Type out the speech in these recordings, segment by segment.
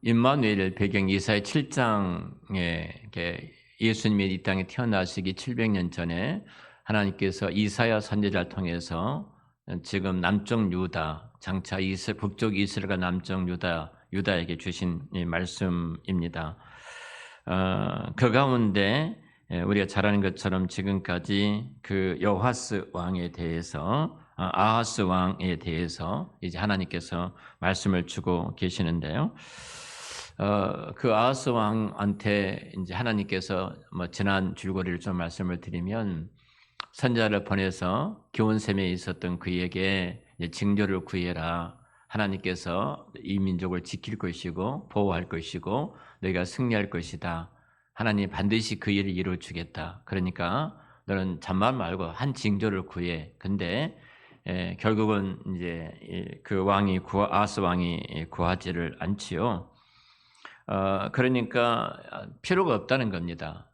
임마누엘 배경 이사야 7장에 이렇게 예수님이 이 땅에 태어나시기 700년 전에 하나님께서 이사야 선지자를 통해서 지금 남쪽 유다, 장차 북쪽 이스라엘과 남쪽 유다에게 주신 이 말씀입니다. 그 가운데 우리가 잘 아는 것처럼 지금까지 그 여호와스 왕에 대해서 아하스 왕에 대해서 이제 하나님께서 말씀을 주고 계시는데요. 그 아하스 왕한테 이제 하나님께서 지난 줄거리를 좀 말씀을 드리면 선지자를 보내서 교훈샘에 있었던 그에게 징조를 구해라. 하나님께서 이 민족을 지킬 것이고 보호할 것이고 너희가 승리할 것이다. 하나님 반드시 그 일을 이루어 주겠다. 그러니까 너는 잠만 말고 한 징조를 구해. 근데 결국은 이제 그 왕이 아하스 왕이 구하지를 않지요. 그러니까 필요가 없다는 겁니다.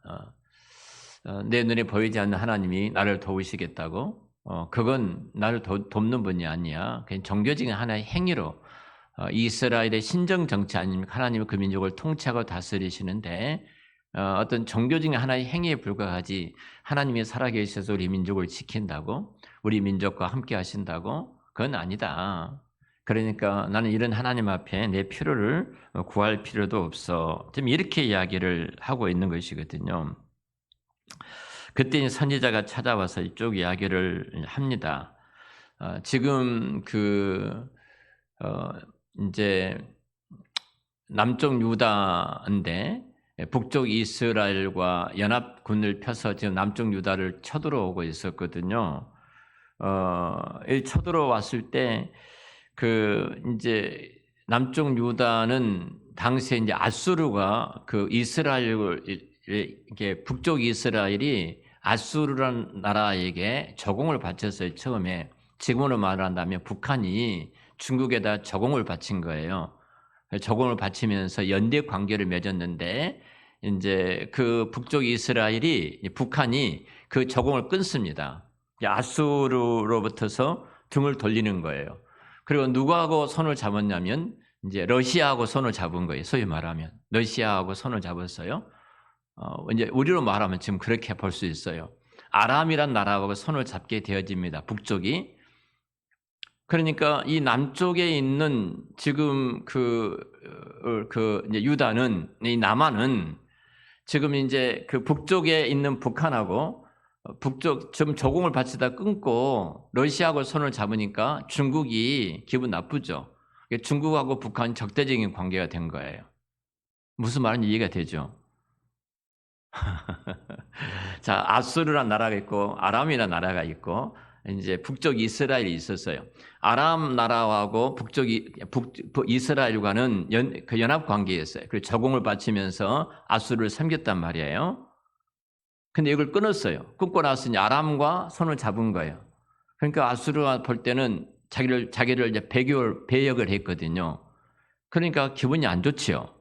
내 눈에 보이지 않는 하나님이 나를 도우시겠다고? 그건 나를 돕는 분이 아니야. 그냥 종교적인 하나의 행위로 이스라엘의 신정 정치 아닙니까? 하나님은 그 민족을 통치하고 다스리시는데 어떤 종교적인 하나의 행위에 불과하지 하나님이 살아계셔서 우리 민족을 지킨다고? 우리 민족과 함께 하신다고? 그건 아니다. 그러니까 나는 이런 하나님 앞에 내 필요를 구할 필요도 없어. 지금 이렇게 이야기를 하고 있는 것이거든요. 그때 선지자가 찾아와서 이쪽 이야기를 합니다. 지금 이제 남쪽 유다인데 북쪽 이스라엘과 연합군을 펴서 지금 남쪽 유다를 쳐들어오고 있었거든요. 쳐들어왔을 때 이제 남쪽 유다는 당시에 이제 아수르가 그 이게 북쪽 이스라엘이 아수르라는 나라에게 적응을 바쳤어요. 처음에 지금으로 말한다면 북한이 중국에다 적응을 바친 거예요. 적응을 바치면서 연대 관계를 맺었는데 이제 그 북쪽 이스라엘이 북한이 그 적응을 끊습니다. 아수르로부터서 등을 돌리는 거예요. 그리고 누구하고 손을 잡았냐면 이제 러시아하고 손을 잡은 거예요. 소위 말하면 러시아하고 손을 잡았어요. 이제 우리로 말하면 지금 그렇게 볼 수 있어요. 아람이란 나라하고 손을 잡게 되어집니다. 북쪽이. 그러니까 이 남쪽에 있는 지금 이제 유다는, 이 남한은 지금 이제 그 북쪽에 있는 북한하고 북쪽 좀 적응을 바치다 끊고 러시아하고 손을 잡으니까 중국이 기분 나쁘죠. 중국하고 북한 적대적인 관계가 된 거예요. 무슨 말인지 이해가 되죠? 자, 아수르라는 나라가 있고 아람이라는 나라가 있고 이제 북쪽 이스라엘이 있었어요. 아람 나라하고 이스라엘과는 연합 관계였어요. 그리고 적응을 바치면서 아수르를 섬겼단 말이에요. 근데 이걸 끊었어요. 끊고 나서 이제 아람과 손을 잡은 거예요. 그러니까 아수르가 볼 때는 자기를 이제 배역을 했거든요. 그러니까 기분이 안 좋지요.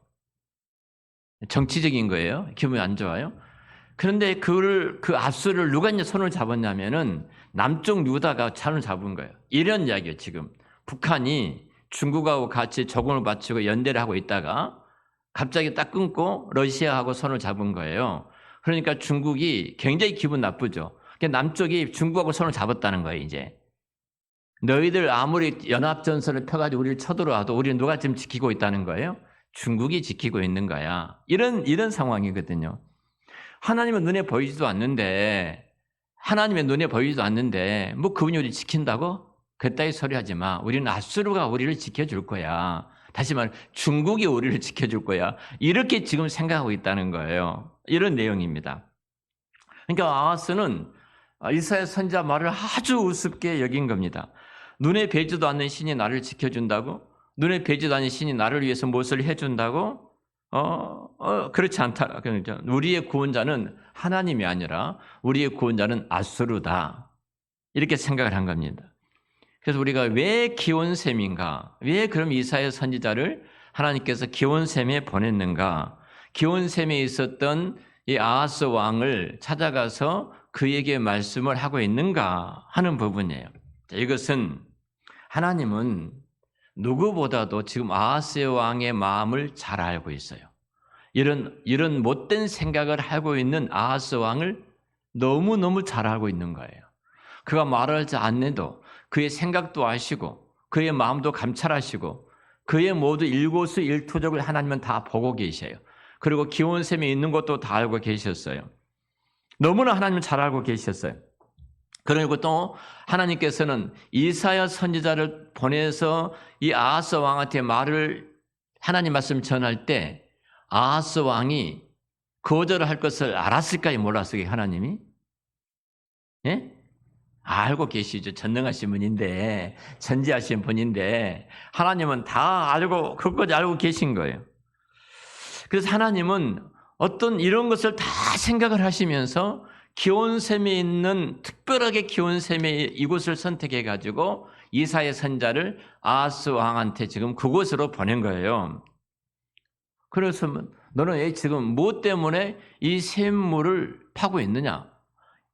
정치적인 거예요. 기분이 안 좋아요. 그런데 그 아수르를 누가 이제 손을 잡았냐면은 남쪽 유다가 손을 잡은 거예요. 이런 이야기예요, 지금. 북한이 중국하고 같이 적응을 바치고 연대를 하고 있다가 갑자기 딱 끊고 러시아하고 손을 잡은 거예요. 그러니까 중국이 굉장히 기분 나쁘죠. 그러니까 남쪽이 중국하고 손을 잡았다는 거예요, 이제. 너희들 아무리 연합전선을 펴가지고 우리를 쳐들어와도 우리는 누가 지금 지키고 있다는 거예요? 중국이 지키고 있는 거야. 이런 상황이거든요. 하나님은 눈에 보이지도 않는데, 뭐 그분이 우리를 지킨다고? 그따위 소리 하지 마. 우리는 아수르가 우리를 지켜줄 거야. 다시 말해, 중국이 우리를 지켜줄 거야. 이렇게 지금 생각하고 있다는 거예요. 이런 내용입니다. 그러니까 아하스는 이사야 선지자 말을 아주 우습게 여긴 겁니다. 눈에 뵈지도 않는 신이 나를 지켜준다고? 눈에 뵈지도 않는 신이 나를 위해서 무엇을 해준다고? 그렇지 않다. 우리의 구원자는 하나님이 아니라 우리의 구원자는 아수르다. 이렇게 생각을 한 겁니다. 그래서 우리가 왜 기온셈인가? 왜 그럼 이사야 선지자를 하나님께서 기온셈에 보냈는가? 기온셈에 있었던 이 아하스 왕을 찾아가서 그에게 말씀을 하고 있는가 하는 부분이에요. 이것은 하나님은 누구보다도 지금 아하스의 왕의 마음을 잘 알고 있어요. 이런 못된 생각을 하고 있는 아하스 왕을 너무너무 잘 알고 있는 거예요. 그가 말하지 않는데도 그의 생각도 아시고 그의 마음도 감찰하시고 그의 모두 일거수일투족을 하나님은 다 보고 계셔요. 그리고 기온샘에 있는 것도 다 알고 계셨어요. 너무나 하나님은 잘 알고 계셨어요. 그리고 또 하나님께서는 이사야 선지자를 보내서 이 아하스 왕한테 하나님 말씀 전할 때 아하스 왕이 거절할 것을 알았을까요? 몰랐을까요? 하나님이? 예? 알고 계시죠. 전능하신 분인데, 전지하신 분인데 하나님은 다 알고 그것까지 알고 계신 거예요. 그래서 하나님은 어떤 이런 것을 다 생각을 하시면서 기온샘에 있는 특별하게 기온샘에 이곳을 선택해 가지고 이사야 선지자를 아하스 왕한테 지금 그곳으로 보낸 거예요. 그래서 너는 왜 지금 무엇 때문에 이 샘물을 파고 있느냐?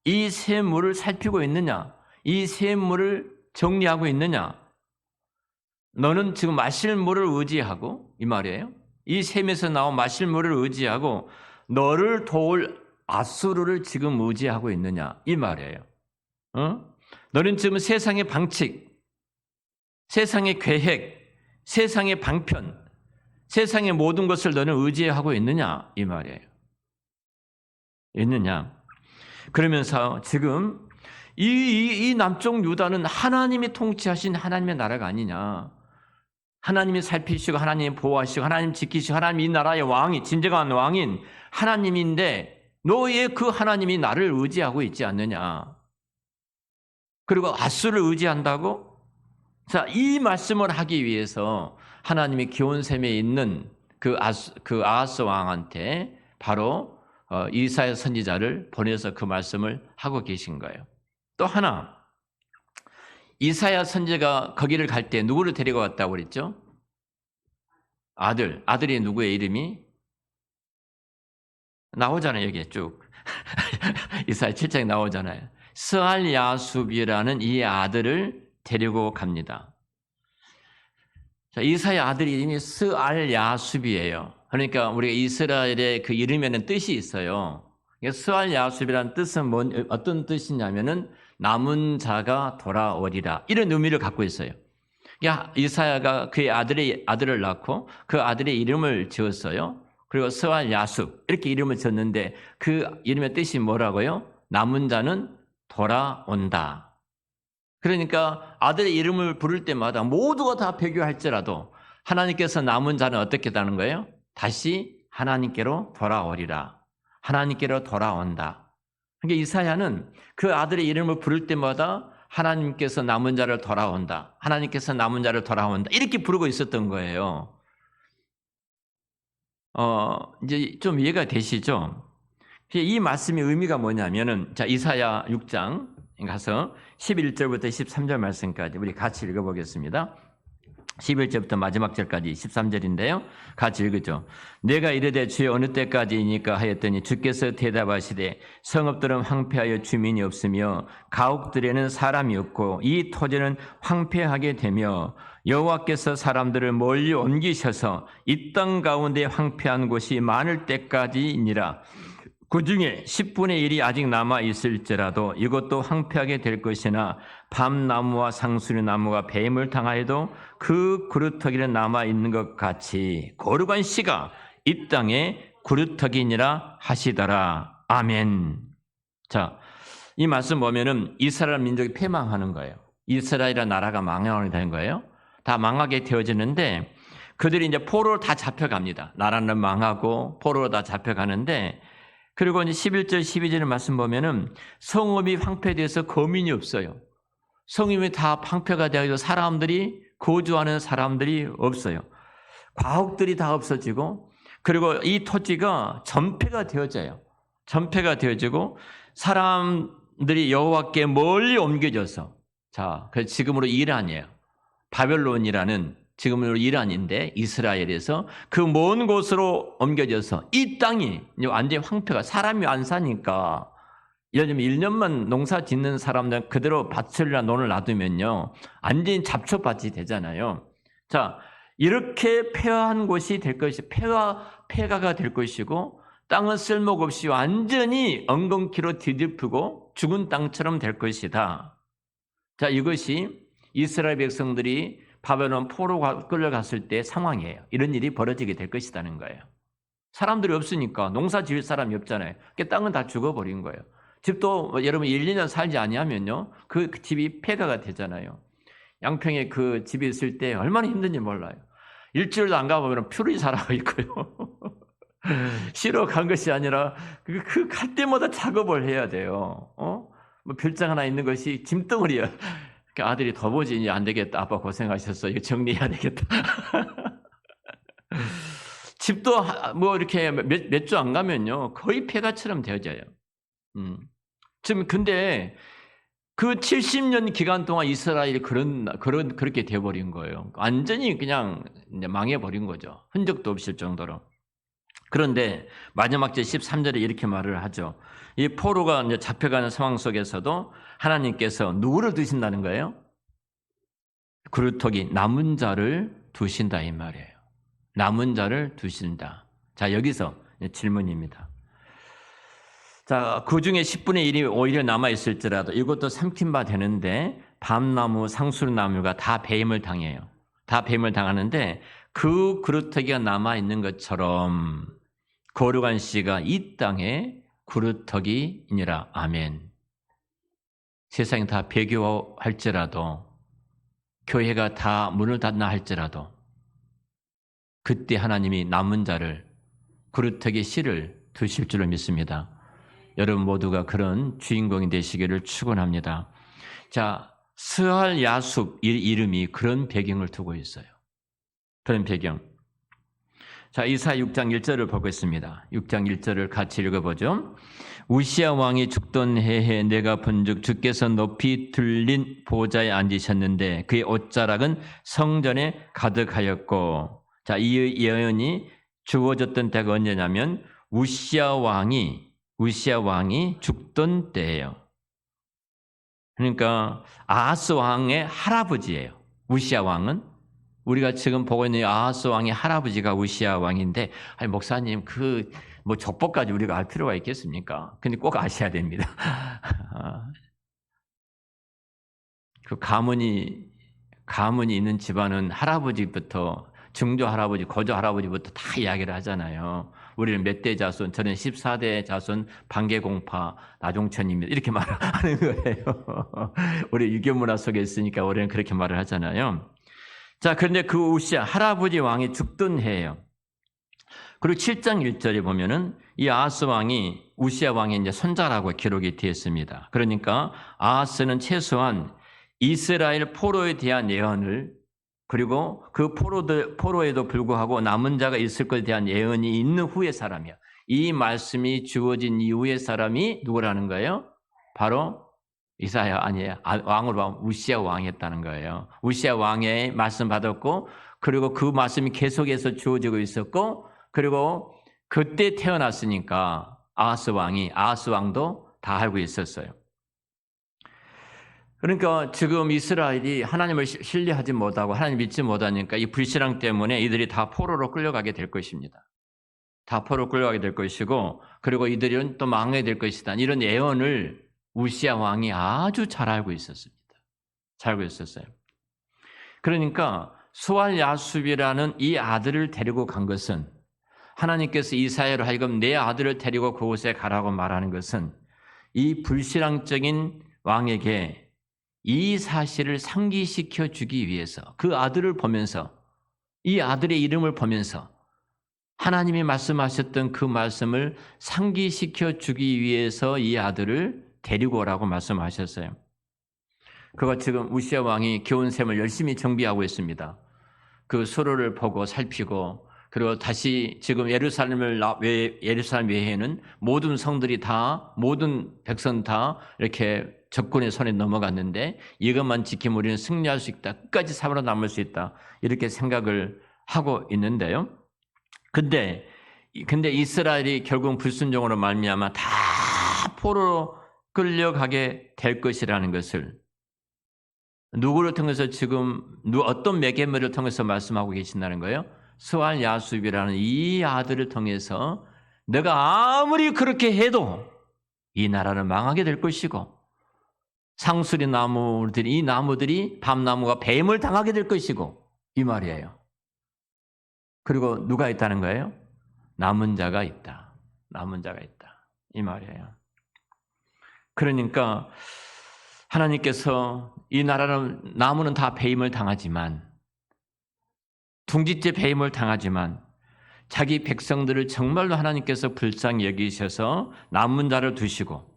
이 샘물을 살피고 있느냐? 이 샘물을 정리하고 있느냐? 너는 지금 마실 물을 의지하고 이 말이에요. 이 샘에서 나온 마실 물을 의지하고 너를 도울 아수르를 지금 의지하고 있느냐? 이 말이에요. 너는 지금 세상의 방칙, 세상의 계획, 세상의 방편, 세상의 모든 것을 너는 의지하고 있느냐? 이 말이에요. 있느냐? 그러면서 지금 이 남쪽 유다는 하나님이 통치하신 하나님의 나라가 아니냐? 하나님이 살피시고 하나님이 보호하시고 하나님 지키시고 하나님 이 나라의 왕이 진정한 왕인 하나님인데 너의 그 하나님이 나를 의지하고 있지 않느냐? 그리고 아수를 의지한다고? 자, 이 말씀을 하기 위해서 하나님이 기온샘에 있는 그 아하스 왕한테 바로 이사야 선지자를 보내서 그 말씀을 하고 계신 거예요. 또 하나, 이사야 선지자가 거기를 갈 때 누구를 데리고 갔다고 그랬죠? 아들이 누구의 이름이? 나오잖아요, 여기에 쭉. 이사야 7장에 나오잖아요. 스알야숲이라는 이 아들을 데리고 갑니다. 자, 이사야 아들 이름이 스알야숲이에요. 그러니까 우리가 이스라엘의 그 이름에는 뜻이 있어요. 스알야숲이라는 뜻은 어떤 뜻이냐면은 남은 자가 돌아오리라 이런 의미를 갖고 있어요. 이사야가 그의 아들을 낳고 그 아들의 이름을 지었어요. 그리고 스알야숲 이렇게 이름을 지었는데 그 이름의 뜻이 뭐라고요? 남은 자는 돌아온다. 그러니까 아들의 이름을 부를 때마다 모두가 다 배교할지라도 하나님께서 남은 자는 어떻게 되는 거예요? 다시 하나님께로 돌아오리라. 하나님께로 돌아온다. 그러니까 이사야는 그 아들의 이름을 부를 때마다 하나님께서 남은 자를 돌아온다. 하나님께서 남은 자를 돌아온다. 이렇게 부르고 있었던 거예요. 이제 좀 이해가 되시죠? 이 말씀의 의미가 뭐냐면은, 자, 이사야 6장 가서 11절부터 13절 말씀까지 우리 같이 읽어보겠습니다. 11절부터 마지막 절까지 13절인데요. 같이 읽으죠. 내가 이르되 주여 어느 때까지이니까 하였더니 주께서 대답하시되 성읍들은 황폐하여 주민이 없으며 가옥들에는 사람이 없고 이 토지는 황폐하게 되며 여호와께서 사람들을 멀리 옮기셔서 이 땅 가운데 황폐한 곳이 많을 때까지이니라. 그 중에 10분의 1이 아직 남아 있을지라도 이것도 황폐하게 될 것이나 밤나무와 상수리나무가 뱀을 당하여도 그 그루터기는 남아 있는 것 같이 거룩한 씨가 이 땅에 그루터기니라 하시더라. 아멘. 자, 이 말씀 보면은 이스라엘 민족이 패망하는 거예요. 이스라엘이라는 나라가 망하게 되는 거예요. 다 망하게 되어지는데 그들이 이제 포로로 다 잡혀갑니다. 나라는 망하고 포로로 다 잡혀가는데 그리고 이제 11절, 12절 말씀 보면은 성읍이 황폐돼서 거민이 없어요. 성읍이 다 황폐가 되어서 사람들이 거주하는 사람들이 없어요. 과옥들이 다 없어지고 그리고 이 토지가 전폐가 되어져요. 전폐가 되어지고 사람들이 여호와께 멀리 옮겨져서 자, 그 지금으로 이란이에요. 바벨론이라는 지금으로 이란인데 이스라엘에서 그 먼 곳으로 옮겨져서 이 땅이 완전히 황폐가 사람이 안 사니까 예를 들면 1년만 농사 짓는 사람들 그대로 밭을이나 논을 놔두면요 완전히 잡초밭이 되잖아요. 자, 이렇게 폐허한 곳이 될 것이 폐가가 될 것이고 땅은 쓸모가 없이 완전히 엉겅퀴로 뒤덮이고 죽은 땅처럼 될 것이다. 자, 이것이 이스라엘 백성들이 바벨론 포로 끌려갔을 때 상황이에요. 이런 일이 벌어지게 될 것이라는 거예요. 사람들이 없으니까 농사 지을 사람이 없잖아요. 그러니까 땅은 다 죽어버린 거예요. 집도 여러분 1, 2년 살지 아니하면요, 그 집이 폐가가 되잖아요. 양평에 그 집이 있을 때 얼마나 힘든지 몰라요. 일주일도 안 가보면 풀이 자라고 있고요. 쉬러 간 것이 아니라 그 갈 때마다 작업을 해야 돼요. 뭐 별장 하나 있는 것이 짐덩어리야. 아들이 더 보지 이제 안 되겠다. 아빠 고생하셨어. 이거 정리해야 되겠다. 집도 뭐 이렇게 몇 주 안 가면요 거의 폐가처럼 되어져요. 지금 근데 그 70년 기간 동안 이스라엘이 그렇게 되어버린 거예요. 완전히 그냥 이제 망해버린 거죠. 흔적도 없을 정도로. 그런데 마지막 절 13절에 이렇게 말을 하죠. 이 포로가 이제 잡혀가는 상황 속에서도 하나님께서 누구를 두신다는 거예요? 그루터기 남은 자를 두신다 이 말이에요. 남은 자를 두신다. 자, 여기서 질문입니다. 자, 그 중에 10분의 1이 오히려 남아있을지라도 이것도 삼킨 바 되는데 밤나무, 상술나무가 다 배임을 당해요. 다 배임을 당하는데 그 그루터기가 남아있는 것처럼 거룩한 씨가 이 땅에 그루터기이니라. 아멘. 세상이 다 배교할지라도 교회가 다 문을 닫나 할지라도 그때 하나님이 남은 자를 그루터기 씨를 두실 줄을 믿습니다. 여러분 모두가 그런 주인공이 되시기를 축원합니다. 자, 스할 야숲 이름이 그런 배경을 두고 있어요. 그런 배경. 자, 이사야 6장 1절을 보겠습니다. 6장 1절을 같이 읽어보죠. 우시야 왕이 죽던 해에 내가 본즉 주께서 높이 들린 보좌에 앉으셨는데 그의 옷자락은 성전에 가득하였고, 자, 이 예언이 주어졌던 때가 언제냐면 우시야 왕이 죽던 때예요. 그러니까 아하스 왕의 할아버지예요. 우시야 왕은 우리가 지금 보고 있는 아하스 왕의 할아버지가 우시야 왕인데, 아니 목사님 그 뭐 족보까지 우리가 알 필요가 있겠습니까? 근데 꼭 아셔야 됩니다. 그 가문이 있는 집안은 할아버지부터 증조 할아버지, 거조 할아버지부터 다 이야기를 하잖아요. 우리는 몇 대 자손, 저는 14대 자손 반개공파 나종천입니다. 이렇게 말하는 거예요. 우리 유교 문화 속에 있으니까 우리는 그렇게 말을 하잖아요. 자, 그런데 그 우시야 할아버지 왕이 죽던 해예요. 그리고 7장 1절에 보면은 이 아하스 왕이 우시야 왕의 이제 손자라고 기록이 되어 있습니다. 그러니까 아하스는 최소한 이스라엘 포로에 대한 예언을, 그리고 그 포로에도 불구하고 남은 자가 있을 것에 대한 예언이 있는 후의 사람이야. 이 말씀이 주어진 이후의 사람이 누구라는 거예요? 바로 이사야 아니에요. 왕으로 보면 우시야 왕이었다는 거예요. 우시야 왕의 말씀 받았고, 그리고 그 말씀이 계속해서 주어지고 있었고, 그리고 그때 태어났으니까 아하스 왕도 다 알고 있었어요. 그러니까 지금 이스라엘이 하나님을 신뢰하지 못하고 하나님 믿지 못하니까 이 불신앙 때문에 이들이 다 포로로 끌려가게 될 것입니다. 다 포로로 끌려가게 될 것이고, 그리고 이들은 또 망하게 될 것이다. 이런 예언을 우시야 왕이 아주 잘 알고 있었습니다. 잘 알고 있었어요. 그러니까 스할 야숲이라는 이 아들을 데리고 간 것은, 하나님께서 이사야로 하여금 내 아들을 데리고 그곳에 가라고 말하는 것은 이 불신앙적인 왕에게 이 사실을 상기시켜 주기 위해서, 그 아들을 보면서, 이 아들의 이름을 보면서 하나님이 말씀하셨던 그 말씀을 상기시켜 주기 위해서 이 아들을 데리고 오라고 말씀하셨어요. 그가 지금 우시야 왕이 교훈샘을 열심히 정비하고 있습니다. 그 수로를 보고 살피고, 그리고 다시 지금 예루살렘 외에는 모든 성들이 다, 모든 백성 다 이렇게 적군의 손에 넘어갔는데 이것만 지키면 우리는 승리할 수 있다. 끝까지 살아남을 수 있다. 이렇게 생각을 하고 있는데요. 근데 이스라엘이 결국 불순종으로 말미암아 다 포로로 끌려가게 될 것이라는 것을 누구를 통해서 지금 어떤 매개물을 통해서 말씀하고 계신다는 거예요? 스왈 야숲이라는 이 아들을 통해서 내가 아무리 그렇게 해도 이 나라는 망하게 될 것이고 상수리 나무들이 이 나무들이 밤나무가 뱀을 당하게 될 것이고 이 말이에요. 그리고 누가 있다는 거예요? 남은 자가 있다. 남은 자가 있다. 이 말이에요. 그러니까 하나님께서 이 나라는 나무는 다 배임을 당하지만 둥지째 배임을 당하지만 자기 백성들을 정말로 하나님께서 불쌍히 여기셔서 남은 자를 두시고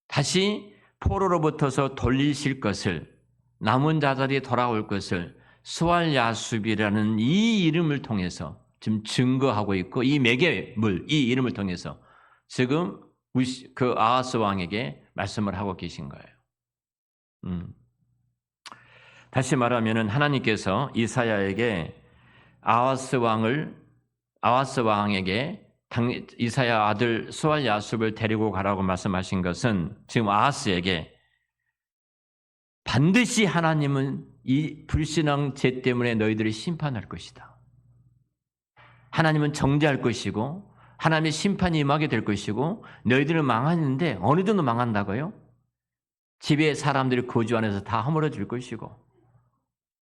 다시 포로로부터서 돌리실 것을 남은 자들이 돌아올 것을 스왈 야숲이라는 이 이름을 통해서 지금 증거하고 있고 이 매개물 이 이름을 통해서 지금 그 아하스 왕에게 말씀을 하고 계신 거예요. 다시 말하면은 하나님께서 이사야에게 아하스 왕에게 이사야 아들 스왈 야숲을 데리고 가라고 말씀하신 것은 지금 아하스에게 반드시 하나님은 이 불신앙 죄 때문에 너희들을 심판할 것이다. 하나님은 정죄할 것이고 하나님의 심판이 임하게 될 것이고 너희들은 망하는데 어느 정도 망한다고요? 집에 사람들이 거주 안에서 다 허물어질 것이고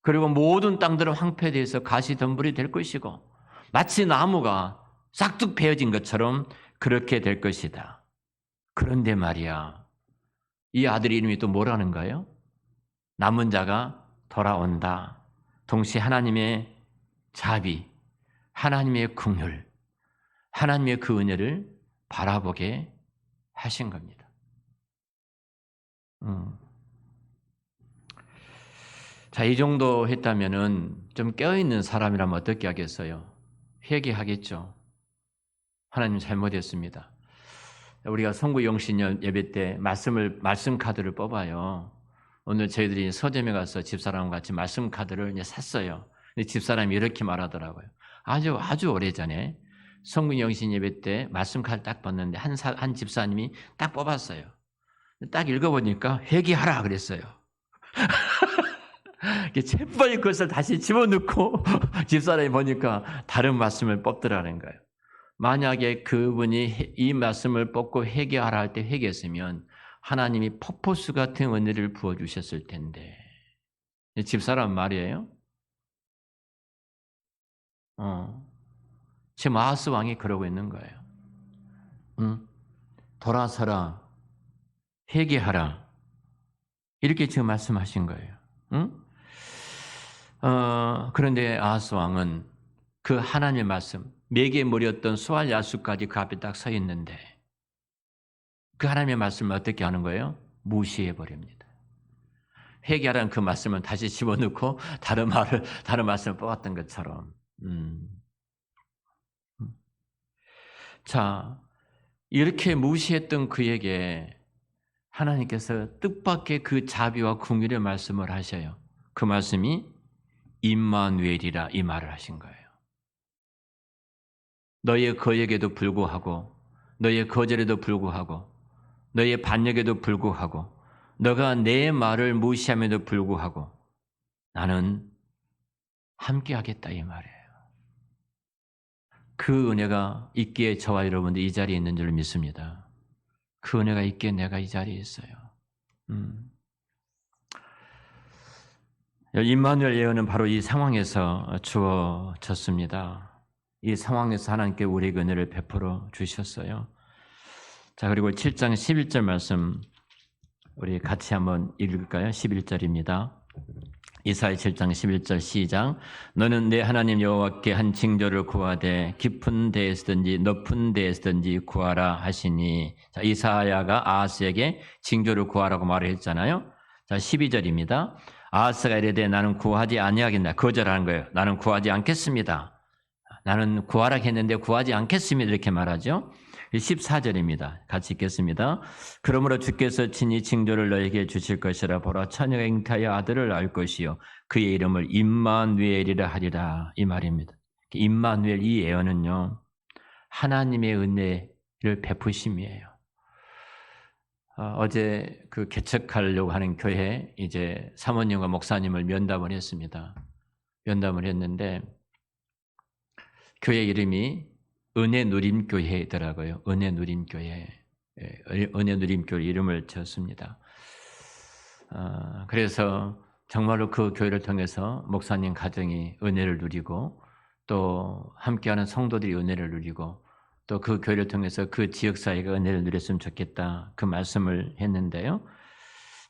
그리고 모든 땅들은 황폐되어서 가시덤불이 될 것이고 마치 나무가 싹둑 베어진 것처럼 그렇게 될 것이다. 그런데 말이야, 이 아들 이름이 또 뭐라는가요? 남은 자가 돌아온다. 동시에 하나님의 자비, 하나님의 긍휼, 하나님의 그 은혜를 바라보게 하신 겁니다. 자, 이 정도 했다면은 좀 깨어있는 사람이라면 어떻게 하겠어요? 회개하겠죠. 하나님 잘못했습니다. 우리가 성구영신 예배 때 말씀 카드를 뽑아요. 오늘 저희들이 서점에 가서 집사람과 같이 말씀 카드를 이제 샀어요. 근데 집사람이 이렇게 말하더라고요. 아주 오래전에 성구영신 예배 때 말씀 카드 딱 봤는데 한 집사님이 딱 뽑았어요. 딱 읽어보니까 회개하라 그랬어요. 재빨리 그것을 다시 집어넣고 집사람이 보니까 다른 말씀을 뽑더라는 거예요. 만약에 그분이 이 말씀을 뽑고 회개하라 할 때 회개했으면 하나님이 퍼포스 같은 은혜를 부어주셨을 텐데. 집사람 말이에요. 지금 아하스 왕이 그러고 있는 거예요. 돌아서라, 회개하라. 이렇게 지금 말씀하신 거예요. 그런데 아하스 왕은 그 하나님의 말씀, 매개물이었던 스왈 야숲까지 그 앞에 딱 서 있는데 그 하나님의 말씀을 어떻게 하는 거예요? 무시해 버립니다. 회개하라는 그 말씀은 다시 집어넣고 다른 말씀을 뽑았던 것처럼. 자, 이렇게 무시했던 그에게 하나님께서 뜻밖의 그 자비와 긍휼의 말씀을 하셔요. 그 말씀이 임마누엘이라 이 말을 하신 거예요. 너의 거역에도 불구하고 너의 거절에도 불구하고 너의 반역에도 불구하고 너가 내 말을 무시함에도 불구하고 나는 함께하겠다 이 말이에요. 그 은혜가 있기에 저와 여러분들 이 자리에 있는 줄 믿습니다. 그 은혜가 있기에 내가 이 자리에 있어요. 임마누엘 예언은 바로 이 상황에서 주어졌습니다. 이 상황에서 하나님께 우리에게 은혜를 베풀어 주셨어요. 자, 그리고 7장 11절 말씀 우리 같이 한번 읽을까요? 11절입니다. 이사야 7장 11절 시작. 너는 내 하나님 여호와께 한 징조를 구하되 깊은 데에서든지 높은 데에서든지 구하라 하시니. 자, 이사야가 아하스에게 징조를 구하라고 말을 했잖아요. 자, 12절입니다. 아하스가 이르되 나는 구하지 아니하겠나. 거절하는 거예요. 나는 구하지 않겠습니다. 나는 구하라 했는데 구하지 않겠습니다. 이렇게 말하죠. 14절입니다. 같이 읽겠습니다. 그러므로 주께서 친히 징조를 너에게 주실 것이라. 보라, 처녀가 잉태하여 아들을 낳을 것이요 그의 이름을 임마누엘이라 하리라. 이 말입니다. 임마누엘 이 예언은요 하나님의 은혜를 베푸심이에요. 어제 그 개척하려고 하는 교회 이제 사모님과 목사님을 면담을 했습니다. 면담을 했는데 교회 이름이 은혜 누림 교회더라고요. 은혜 누림 교회. 은혜 누림 교회 이름을 지었습니다. 그래서 정말로 그 교회를 통해서 목사님 가정이 은혜를 누리고 또 함께하는 성도들이 은혜를 누리고 또 그 교회를 통해서 그 지역 사회가 은혜를 누렸으면 좋겠다. 그 말씀을 했는데요.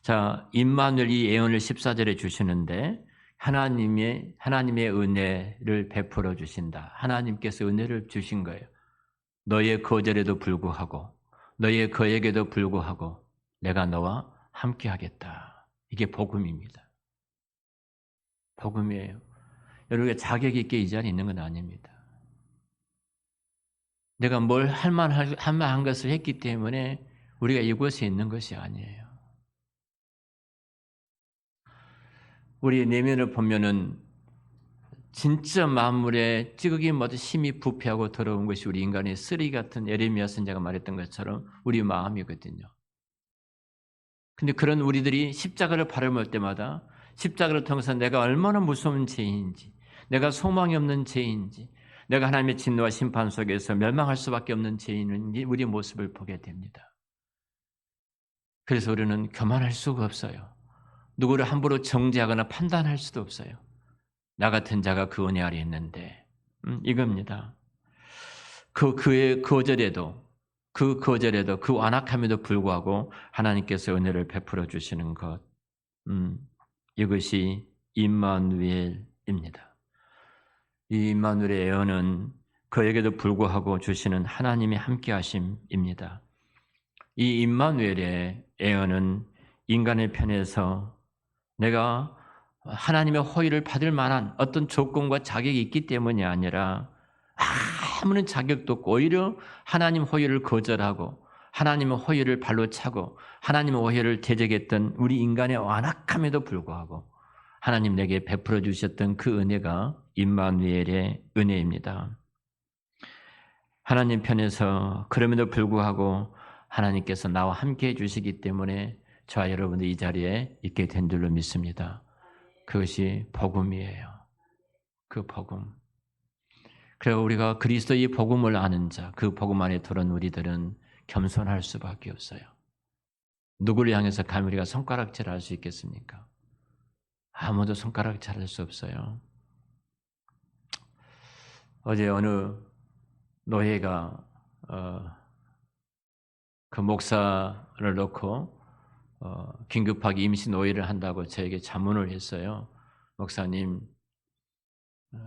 자, 임마누엘 이 예언을 14절에 주시는데 하나님의 은혜를 베풀어 주신다. 하나님께서 은혜를 주신 거예요. 너의 거절에도 불구하고 너의 거역에도 불구하고 내가 너와 함께 하겠다. 이게 복음입니다. 복음이에요. 여러분가 자격 있게 이 자리에 있는 건 아닙니다. 내가 뭘 할 만한 것을 했기 때문에 우리가 이곳에 있는 것이 아니에요. 우리 내면을 보면은 진짜 만물에 찌꺼기 모두 힘이 부패하고 더러운 것이 우리 인간의 쓰레기 같은 예레미야 선지자가 말했던 것처럼 우리 마음이거든요. 근데 그런 우리들이 십자가를 바라볼 때마다 십자가를 통해서 내가 얼마나 무서운 죄인지, 내가 소망이 없는 죄인지, 내가 하나님의 진노와 심판 속에서 멸망할 수밖에 없는 죄인인지 우리의 모습을 보게 됩니다. 그래서 우리는 교만할 수가 없어요. 누구를 함부로 정죄하거나 판단할 수도 없어요. 나 같은 자가 그 은혜 아래 있는데 이겁니다. 그의 거절에도 그 완악함에도 불구하고 하나님께서 은혜를 베풀어 주시는 것 이것이 임마누엘입니다. 이 임마누엘의 예언은 그에게도 불구하고 주시는 하나님의 함께하심입니다. 이 임마누엘의 예언은 인간의 편에서 내가 하나님의 호의를 받을 만한 어떤 조건과 자격이 있기 때문이 아니라 아무런 자격도 없고 오히려 하나님 호의를 거절하고 하나님의 호의를 발로 차고 하나님의 호의를 대적했던 우리 인간의 완악함에도 불구하고 하나님 내게 베풀어 주셨던 그 은혜가 임마누엘의 은혜입니다. 하나님 편에서 그럼에도 불구하고 하나님께서 나와 함께해 주시기 때문에 저와 여러분들 이 자리에 있게 된 줄로 믿습니다. 그것이 복음이에요. 그 복음. 그래서 우리가 그리스도의 복음을 아는 자, 그 복음 안에 들어온 우리들은 겸손할 수밖에 없어요. 누구를 향해서 감히 우리가 손가락질할 수 있겠습니까? 아무도 손가락질할 수 없어요. 어제 어느 노예가 그 목사를 놓고 긴급하게 임시 노예를 한다고 저에게 자문을 했어요. 목사님,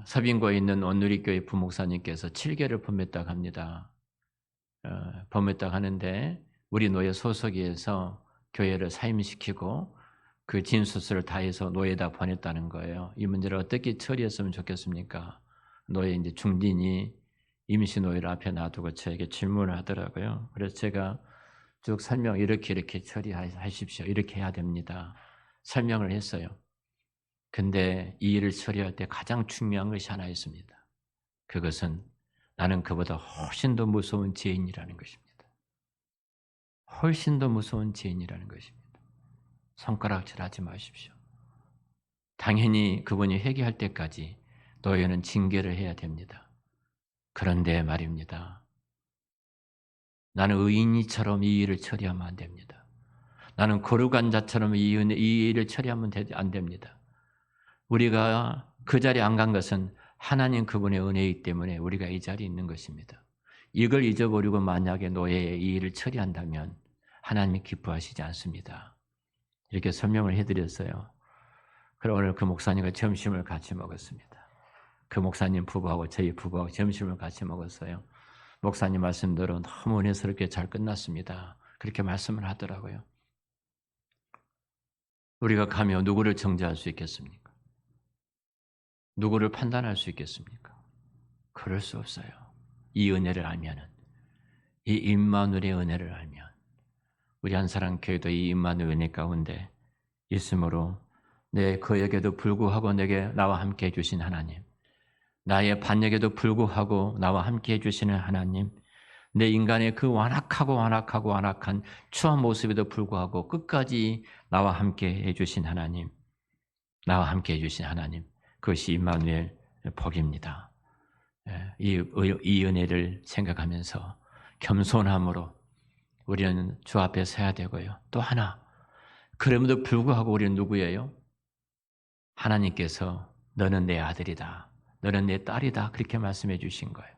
서빙고에 있는 온누리교회 부목사님께서 7개를 범했다고 합니다. 범했다고 하는데 우리 노예 소속에서 교회를 사임시키고 그 진술서를 다 해서 노예에다 보냈다는 거예요. 이 문제를 어떻게 처리했으면 좋겠습니까? 노예 이제 중진이 임시 노예를 앞에 놔두고 저에게 질문을 하더라고요. 그래서 제가 쭉 설명 이렇게 처리하십시오. 이렇게 해야 됩니다. 설명을 했어요. 근데 이 일을 처리할 때 가장 중요한 것이 하나 있습니다. 그것은 나는 그보다 훨씬 더 무서운 죄인이라는 것입니다. 훨씬 더 무서운 죄인이라는 것입니다. 손가락질하지 마십시오. 당연히 그분이 회개할 때까지 노예는 징계를 해야 됩니다. 그런데 말입니다. 나는 의인이처럼 이 일을 처리하면 안 됩니다. 나는 거룩한 자처럼 이 일을 처리하면 안 됩니다. 우리가 그 자리에 안 간 것은 하나님 그분의 은혜이기 때문에 우리가 이 자리에 있는 것입니다. 이걸 잊어버리고 만약에 노예의 이 일을 처리한다면 하나님이 기뻐하시지 않습니다. 이렇게 설명을 해드렸어요. 그럼 오늘 그 목사님과 점심을 같이 먹었습니다. 그 목사님 부부하고 저희 부부하고 점심을 같이 먹었어요. 목사님 말씀대로 너무 은혜스럽게 잘 끝났습니다. 그렇게 말씀을 하더라고요. 우리가 가면 누구를 정죄할 수 있겠습니까? 누구를 판단할 수 있겠습니까? 그럴 수 없어요. 이 은혜를 알면은, 이 임마누엘의 은혜를 알면, 우리 한 사람 교회도 이 임마누엘 은혜 가운데 있으므로 내 거역에도 불구하고 내게 나와 함께 해주신 하나님, 나의 반역에도 불구하고 나와 함께 해주시는 하나님, 내 인간의 그 완악한 추한 모습에도 불구하고 끝까지 나와 함께 해주신 하나님, 나와 함께 해주신 하나님, 그것이 임마누엘 복입니다. 이 은혜를 생각하면서 겸손함으로 우리는 주 앞에 서야 되고요. 또 하나, 그럼에도 불구하고 우리는 누구예요? 하나님께서 너는 내 아들이다, 너는 내 딸이다, 그렇게 말씀해 주신 거예요.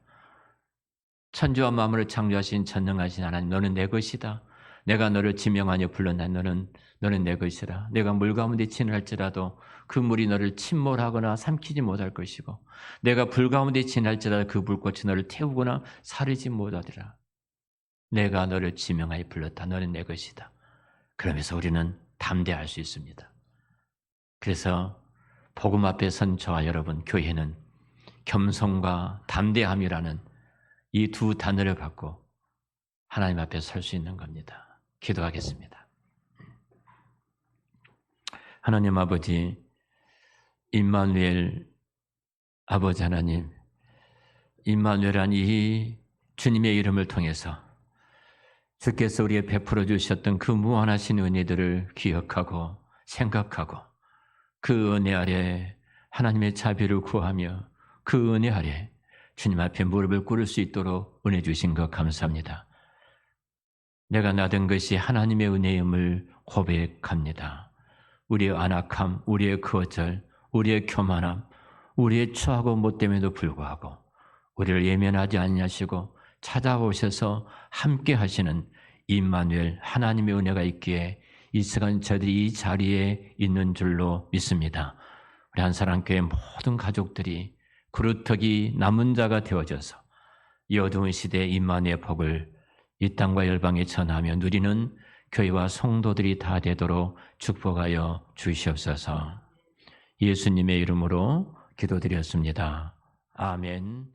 천지와 만물을 창조하신 전능하신 하나님, 너는 내 것이다. 내가 너를 지명하여 불렀나 너는 내 것이라. 내가 물 가운데 지날지라도 그 물이 너를 침몰하거나 삼키지 못할 것이고, 내가 불 가운데 지날지라도 그 불꽃이 너를 태우거나 사르지 못하리라. 내가 너를 지명하여 불렀다. 너는 내 것이다. 그러면서 우리는 담대할 수 있습니다. 그래서 복음 앞에 선 저와 여러분, 교회는 겸손과 담대함이라는 이 두 단어를 갖고 하나님 앞에 설 수 있는 겁니다. 기도하겠습니다. 하나님 아버지, 임마누엘 아버지 하나님, 임마누엘한 이 주님의 이름을 통해서 주께서 우리에게 베풀어 주셨던 그 무한하신 은혜들을 기억하고 생각하고 그 은혜 아래 하나님의 자비를 구하며 그 은혜 아래 주님 앞에 무릎을 꿇을 수 있도록 은혜 주신 것 감사합니다. 내가 나된 것이 하나님의 은혜임을 고백합니다. 우리의 안악함, 우리의 거절, 우리의 교만함, 우리의 추하고 못됨에도 불구하고 우리를 예면하지 아니하시고 찾아오셔서 함께 하시는 임마누엘 하나님의 은혜가 있기에 이 시간 저들이 이 자리에 있는 줄로 믿습니다. 우리 한사랑교회 모든 가족들이 그루터기 남은 자가 되어져서 이 어두운 시대의 임마누엘의 복을 이 땅과 열방에 전하며 누리는 교회와 성도들이 다 되도록 축복하여 주시옵소서. 예수님의 이름으로 기도드렸습니다. 아멘.